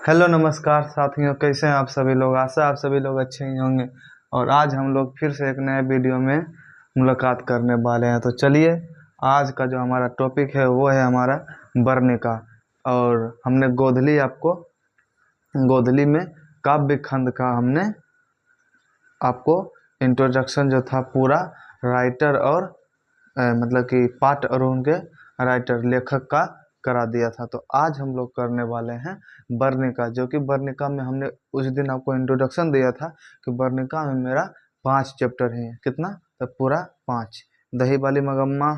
Hello नमस्कार साथियों, कैसे हैं आप सभी लोग। आशा आप सभी लोग अच्छे ही होंगे। और आज हम लोग फिर से एक नए वीडियो में मुलाकात करने वाले हैं। तो चलिए, आज का जो हमारा टॉपिक है वो है हमारा वर्णिका। और हमने गोधली में काव्य खंड का हमने आपको इंट्रोडक्शन जो था पूरा राइटर और मतलब कि पाठ और उनके राइटर लेखक का करा दिया था। तो आज हम लोग करने वाले हैं वर्णिका, जो कि वर्णिका में हमने उस दिन आपको इंट्रोडक्शन दिया था कि वर्णिका में मेरा 5 चैप्टर हैं। कितना? तो पूरा 5। दही वाली मगम्मा,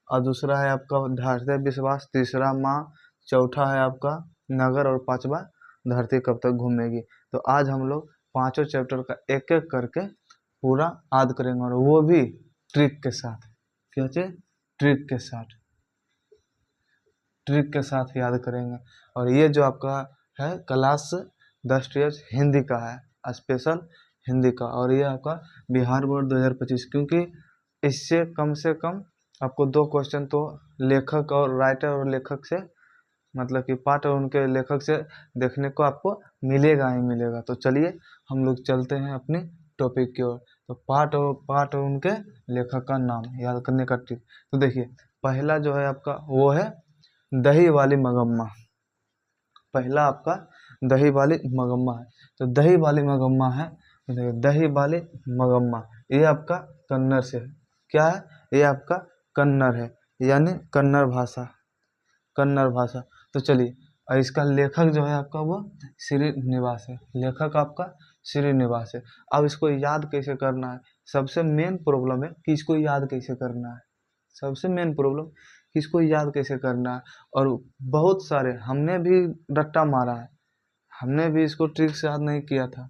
और दूसरा है आपका धैर्य विश्वास, तीसरा माँ, चौथा है आपका नगर, और पांचवा धरती कब तक घूमेगी। तो आज हम लोग पांचों चैप्टर का एक एक करके पूरा याद करेंगे, और वो भी ट्रिक के साथ। क्या चाहिए? ट्रिक के साथ, ट्रिक के साथ याद करेंगे। और ये जो आपका है क्लास 10 हिंदी का है, स्पेशल हिंदी का। और ये आपका बिहार बोर्ड 2025, क्योंकि इससे कम से कम आपको 2 क्वेश्चन तो लेखक और राइटर और लेखक से, मतलब कि पाठ और उनके लेखक से देखने को आपको मिलेगा ही मिलेगा। तो चलिए हम लोग चलते हैं अपने टॉपिक की ओर। तो पाठ और उनके लेखक का नाम याद करने का ट्रिक। तो देखिए, पहला जो है आपका वो है दही वाली मगम्मा। पहला आपका दही वाली मगम्मा है। तो दही वाली मगम्मा है, देखिए दही वाली मगम्मा, ये आपका कन्नड़ से है। क्या है? ये आपका कन्नड़ है, यानी कन्नड़ भाषा, कन्नड़ भाषा। तो चलिए, और इसका लेखक जो है आपका वो श्रीनिवास है। लेखक आपका श्रीनिवास है। अब इसको याद कैसे करना है, सबसे मेन प्रॉब्लम है कि इसको याद कैसे करना है। सबसे मेन प्रॉब्लम कि इसको याद कैसे करना है। और बहुत सारे हमने भी रट्टा मारा है, हमने भी इसको ट्रिक से याद नहीं किया था,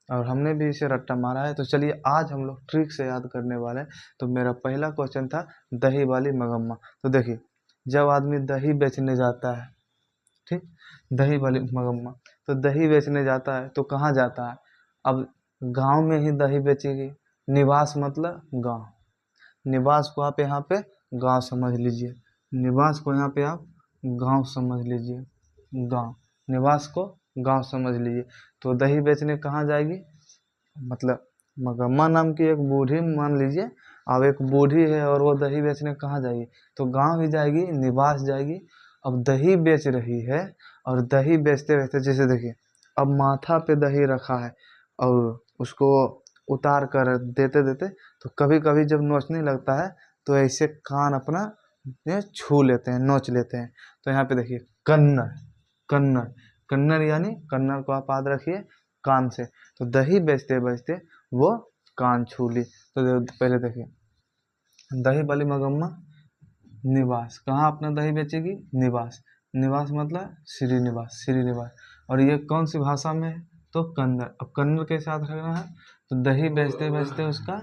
और हमने भी इसे रट्टा मारा है। तो चलिए आज हम लोग ट्रिक से याद करने वाले हैं। तो मेरा पहला क्वेश्चन था दही वाली मगम्मा। तो देखिए, जब आदमी दही बेचने जाता है, ठीक, दही वाली मगम्मा, तो दही बेचने जाता है तो कहाँ जाता है? अब गांव में ही दही बेचेगी। निवास मतलब गांव, निवास को आप यहाँ पे गांव समझ लीजिए। निवास को यहाँ पे आप गांव समझ लीजिए, गांव, निवास को गांव समझ लीजिए। तो दही बेचने कहाँ जाएगी? मतलब मगम्मा नाम की एक बूढ़ी मान लीजिए, अब एक बूढ़ी है और वो दही बेचने कहाँ जाएगी? तो गांव ही जाएगी, निवास जाएगी। अब दही बेच रही है, और दही बेचते बेचते जैसे देखिए, अब माथा पे दही रखा है और उसको उतार कर देते देते, तो कभी कभी जब नोचने लगता है तो ऐसे कान अपना ये छू लेते हैं, नोच लेते हैं। तो यहाँ पे देखिए कन्नड़, कन्नड़, कन्नड़ यानी कन्नड़ को आप याद रखिए कान से। तो दही बेचते बेचते वो कान छू ली। तो पहले देखिए, दही वाली मगम्मा निवास, कहाँ अपना दही बेचेगी? निवास, निवास मतलब श्रीनिवास, श्रीनिवास। और ये कौन सी भाषा में है? तो कन्नड़। अब कन्नड़ के साथ रखना है, तो दही बेचते बेचते उसका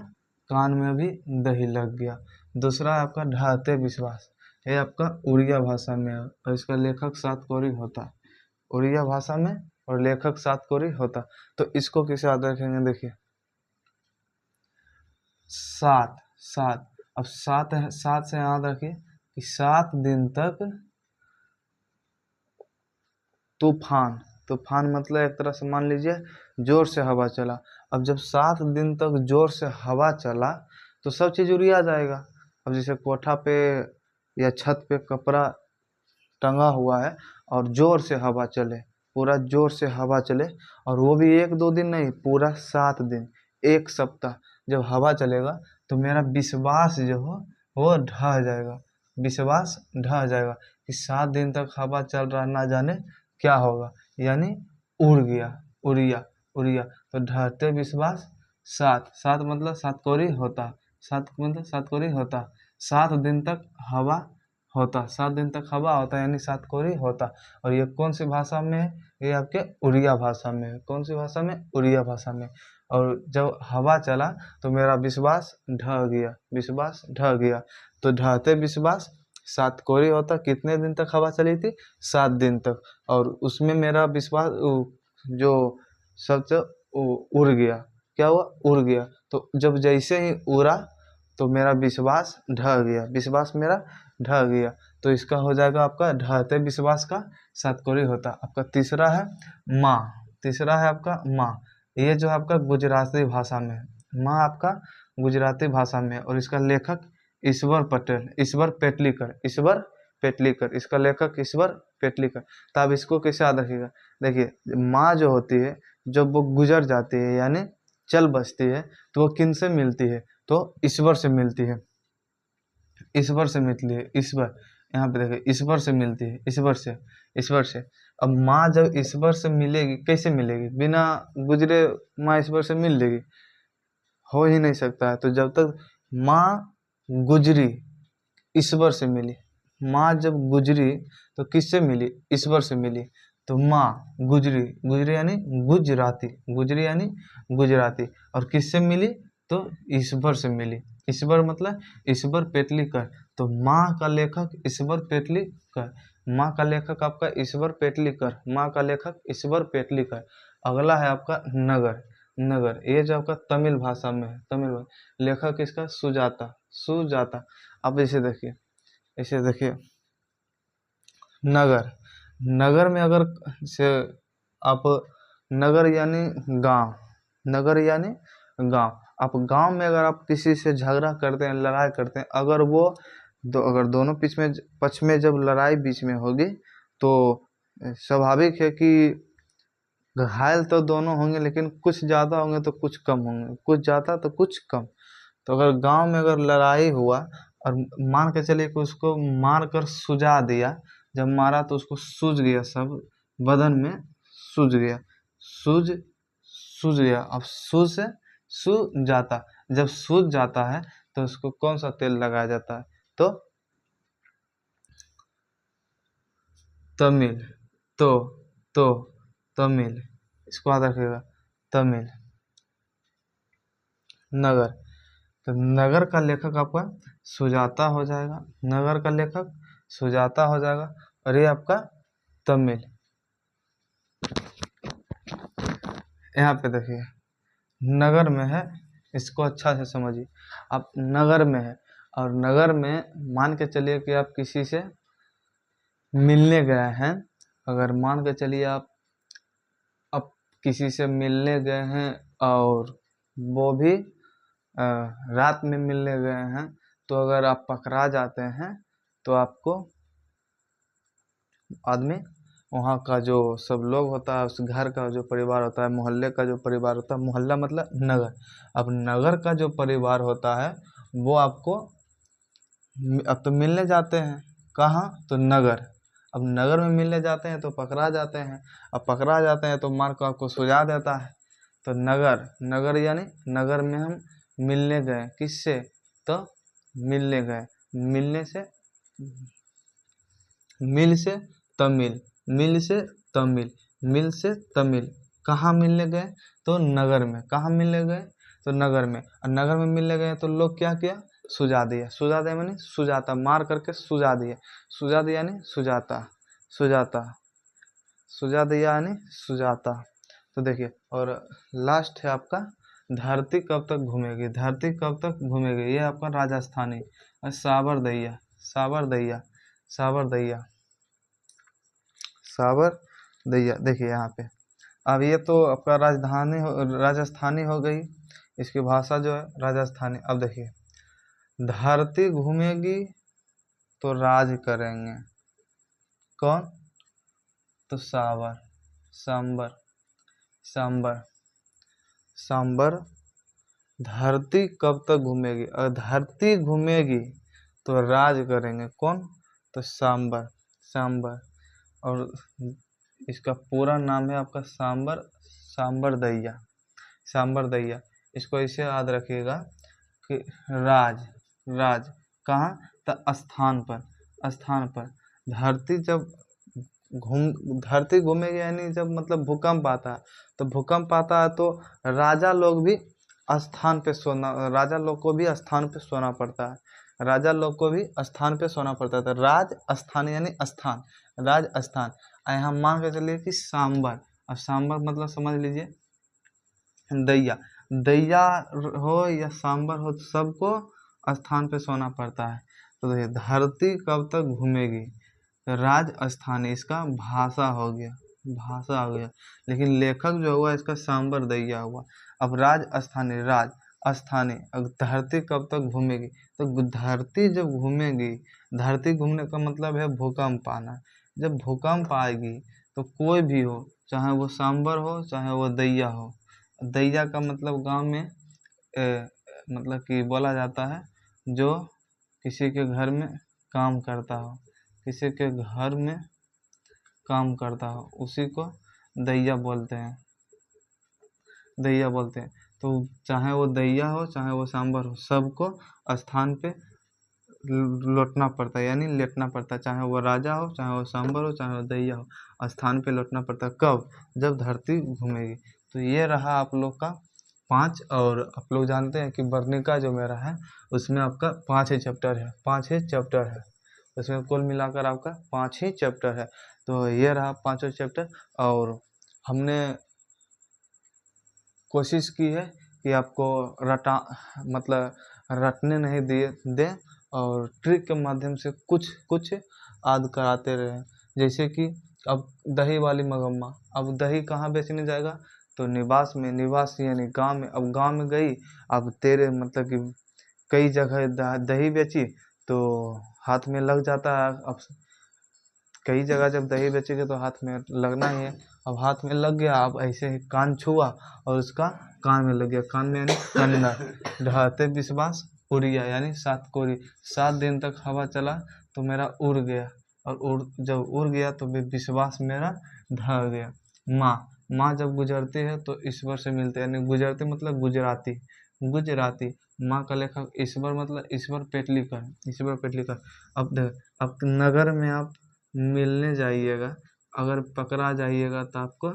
कान में भी दही लग गया। दूसरा है आपका ढाते विश्वास, ये आपका उड़िया भाषा में है, और इसका लेखक सातकोरी होता, उड़िया भाषा में, और लेखक सातकोरी होता। तो इसको किसे याद रखेंगे? देखिए, सात, सात। अब सात है, सात से याद रखिए कि 7 दिन तक तूफान, तूफान मतलब एक तरह से मान लीजिए जोर से हवा चला। अब जब 7 दिन तक जोर से हवा चला तो सब चीज उड़िया जाएगा। अब जैसे कोठा पे या छत पे कपड़ा टंगा हुआ है और जोर से हवा चले, पूरा जोर से हवा चले, और वो भी 1-2 दिन नहीं, पूरा 7 दिन, 1 सप्ताह जब हवा चलेगा, तो मेरा विश्वास जो हो वो ढह जाएगा, विश्वास ढह जाएगा कि 7 दिन तक हवा चल रहा, ना जाने क्या होगा, यानी उड़ गया, उड़िया, उड़िया। तो ढहते विश्वास, सात, सात मतलब सातकोरी होता, सात मतलब सातकोरी होता, 7 दिन तक हवा होता, 7 दिन तक हवा होता यानी सातकोरी होता। और ये कौन सी भाषा में है? ये आपके उड़िया भाषा में है। कौन सी भाषा में? उड़िया भाषा में। और जब हवा चला तो मेरा विश्वास ढह गया, विश्वास ढह गया। तो ढहते विश्वास सातकोरी होता। कितने दिन तक हवा चली थी? 7 दिन तक। और उसमें मेरा विश्वास जो शब्द उड़ गया, क्या हुआ? उड़ गया। तो जब जैसे ही उड़ा तो मेरा विश्वास ढह गया, विश्वास मेरा ढह गया। तो इसका हो जाएगा आपका ढहते विश्वास का सातकोरी होता। आपका तीसरा है माँ, तीसरा है आपका माँ। ये जो आपका गुजराती भाषा में है, माँ आपका गुजराती भाषा में है, और इसका लेखक ईश्वर पटेल, ईश्वर पेटलीकर, ईश्वर पेटलीकर, इसका लेखक ईश्वर पेटलीकर। तो आप इसको कैसे याद रखिएगा, देखिए माँ जो होती है जब वो गुजर जाती है यानी चल बसती है तो वो किन से मिलती है, तो ईश्वर से मिलती है, ईश्वर से मिलती है, ईश्वर, यहाँ पे देखिए ईश्वर से मिलती है, ईश्वर से, ईश्वर से। अब माँ जब ईश्वर से मिलेगी, कैसे मिलेगी, बिना गुजरे माँ ईश्वर से मिल लेगी, हो ही नहीं सकता है। तो जब तक माँ गुजरी ईश्वर से मिली, माँ जब गुजरी तो किससे मिली, ईश्वर से मिली। तो माँ गुजरी, गुजरी यानी गुजराती, गुजरी यानी गुजराती, और किससे मिली, तो ईश्वर से मिली। ईश्वर मतलब ईश्वर पेटलीकर। तो माँ का लेखक ईश्वर पेटलीकर, माँ का लेखक आपका ईश्वर पेटलीकर, माँ का लेखक ईश्वर पेटलीकर। अगला है आपका नगर, नगर ये जो आपका तमिल भाषा में है, तमिल लेखक इसका सुजाता, सुजाता। अब इसे देखिए, इसे देखिए नगर, नगर में अगर से आप, नगर यानी गांव, नगर यानी गांव। आप गांव में अगर आप किसी से झगड़ा करते हैं, लड़ाई करते हैं, अगर वो अगर दोनों पक्ष में जब लड़ाई बीच में होगी तो स्वाभाविक है कि घायल तो दोनों होंगे, लेकिन कुछ ज़्यादा होंगे तो कुछ कम होंगे, कुछ ज़्यादा तो कुछ कम। तो अगर गांव में अगर लड़ाई हुआ और मान के चलिए कि उसको मार कर सुझा दिया, जब मारा तो उसको सूझ गया, सब बदन में सूझ गया, सूझ सूझ गया। अब सूझ से सूझ जाता, जब सूझ जाता है तो उसको कौन सा तेल लगाया जाता है, तो तमिल, तो तमिल, इसको याद रखिएगा, तमिल। नगर, तो नगर का लेखक आपका सुजाता हो जाएगा, नगर का लेखक सुजाता हो जाएगा, और ये आपका तमिल। यहाँ पे देखिए नगर में है, इसको अच्छा से समझिए। आप नगर में है, और नगर में मान के चलिए कि आप किसी से मिलने गए हैं, अगर मान के चलिए आप किसी से मिलने गए हैं और वो भी रात में मिलने गए हैं, तो अगर आप पकड़ा जाते हैं तो आपको आदमी, वहाँ का जो सब लोग होता है, उस घर का जो परिवार होता है, मोहल्ले का जो परिवार होता है, मोहल्ला मतलब नगर, अब नगर का जो परिवार होता है वो आपको, अब तो मिलने जाते हैं कहाँ, तो नगर। अब नगर में मिलने जाते हैं तो पकड़ा जाते हैं, अब पकड़ा जाते हैं तो मार को आपको सुझा देता है। तो नगर, नगर यानी नगर में हम मिलने गए, किससे, तो मिलने गए, मिलने से, मिल से तमिल, मिल से तमिल, मिल से तमिल। कहाँ मिलने गए, तो नगर में, कहाँ मिलने गए, तो नगर में। और नगर में मिलने गए तो लोग क्या किया, सुझा दिया, सुझा दिया मैंने सुजाता, मार करके सुझा दिया, सुझा दिया यानी सुजाता, सुजाता, सुझा दिया यानी सुजाता। तो देखिए, और लास्ट है आपका धरती कब तक घूमेगी, धरती कब तक घूमेगी, ये आपका राजस्थानी, और साबर दैया, साबर दैया, साबर दैया, साबर दैया। देखिए यहाँ पे, अब ये तो आपका राजस्थानी हो गई, इसकी भाषा जो है राजस्थानी। अब देखिए धरती घूमेगी तो राज करेंगे कौन, तो साबर, सांबर, सांबर, सांबर। धरती कब तक घूमेगी, और धरती घूमेगी तो राज करेंगे कौन, तो सांबर, सांबर। और इसका पूरा नाम है आपका सांबर, सांबर दैया, सांबर दैया। इसको ऐसे याद रखिएगा कि राज, राज कहाँ, तो स्थान पर, स्थान पर। धरती जब धरती घूमेगी यानी जब मतलब भूकंप आता है, तो भूकंप आता है तो राजा लोग भी स्थान पे सोना, राजा लोग को भी स्थान पे सोना पड़ता है, राजा लोग को भी स्थान पे सोना पड़ता है। तो राज स्थान यानी स्थान, राज स्थान। यहाँ मान के चलिए कि सांबर, अब सांबर मतलब समझ लीजिए दैया, दैया हो या सांबर हो, सबको स्थान पे सोना पड़ता है। तो देखिए धरती कब तक घूमेगी, राजस्थानी इसका भाषा हो गया, भाषा हो गया। लेकिन लेखक जो हुआ इसका सांबर दैया हुआ। अब राजस्थानी, राज स्थानी, अब धरती कब तक घूमेगी, तो धरती जब घूमेगी, धरती घूमने का मतलब है भूकंप आना। जब भूकंप आएगी तो कोई भी हो, चाहे वो सांबर हो चाहे वो दैया हो। दैया का मतलब गांव में मतलब कि बोला जाता है जो किसी के घर में काम करता हो, किसी के घर में काम करता हो उसी को दैया बोलते हैं, दैया बोलते हैं। तो चाहे वो दैया हो चाहे वो सांबर हो, सबको स्थान पे लौटना पड़ता है, यानी लेटना पड़ता है। चाहे वो राजा हो चाहे वो सांबर हो चाहे वो दैया हो, स्थान पे लौटना पड़ता है। कब? जब धरती घूमेगी। तो ये रहा आप लोग का 5। और आप लोग जानते हैं कि वर्णिका जो मेरा है उसमें आपका 5 ही चैप्टर है, 5 ही चैप्टर है। उसमें कुल मिलाकर आपका 5 ही चैप्टर है। तो ये रहा 5 चैप्टर। और हमने कोशिश की है कि आपको रटा मतलब रटने नहीं दिए दें, और ट्रिक के माध्यम से कुछ कुछ याद कराते रहे। जैसे कि अब दही वाली मगम्मा, अब दही कहाँ बेचने जाएगा, तो निवास में, निवास यानी गांव में। अब गांव में गई, अब तेरे मतलब कि कई जगह दही बेची तो हाथ में लग जाता है। अब कई जगह जब दही बेचेंगे तो हाथ में लगना ही है। अब हाथ में लग गया, अब ऐसे ही कान छुआ और उसका कान में लग गया, कान में यानी कन्नड़। ढहते विश्वास उड़िया, यानी 7 कोरी। 7 दिन तक हवा चला तो मेरा उड़ गया, और जब उड़ गया तो विश्वास मेरा ढह गया। माँ, माँ जब गुजरती है तो ईश्वर से मिलते हैं, यानी गुजरती मतलब गुजराती, गुजराती। माँ का लेखक ईश्वर मतलब ईश्वर पेटलीकर, ईश्वर पेटलीकर। अब नगर में आप मिलने जाइएगा, अगर पकड़ा जाइएगा तो आपको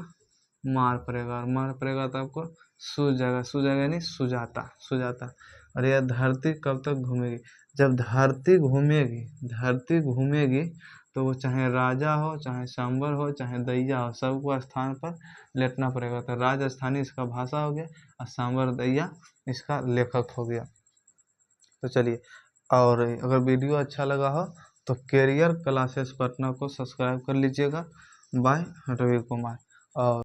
मार पड़ेगा, और मार पड़ेगा तो आपको सूझ जाएगा, सूझ जाएगा यानी सुजाता, सुजाता। और यह धरती कब तक घूमेगी, जब धरती घूमेगी, धरती घूमेगी तो वो चाहे राजा हो चाहे सांबर हो चाहे दैया हो, सबको स्थान पर लेटना पड़ेगा। तो राजस्थानी इसका भाषा हो गया और सांबर दैया इसका लेखक हो गया। तो चलिए, और अगर वीडियो अच्छा लगा हो तो कैरियर क्लासेस पटना को सब्सक्राइब कर लीजिएगा। बाय, रवि कुमार। और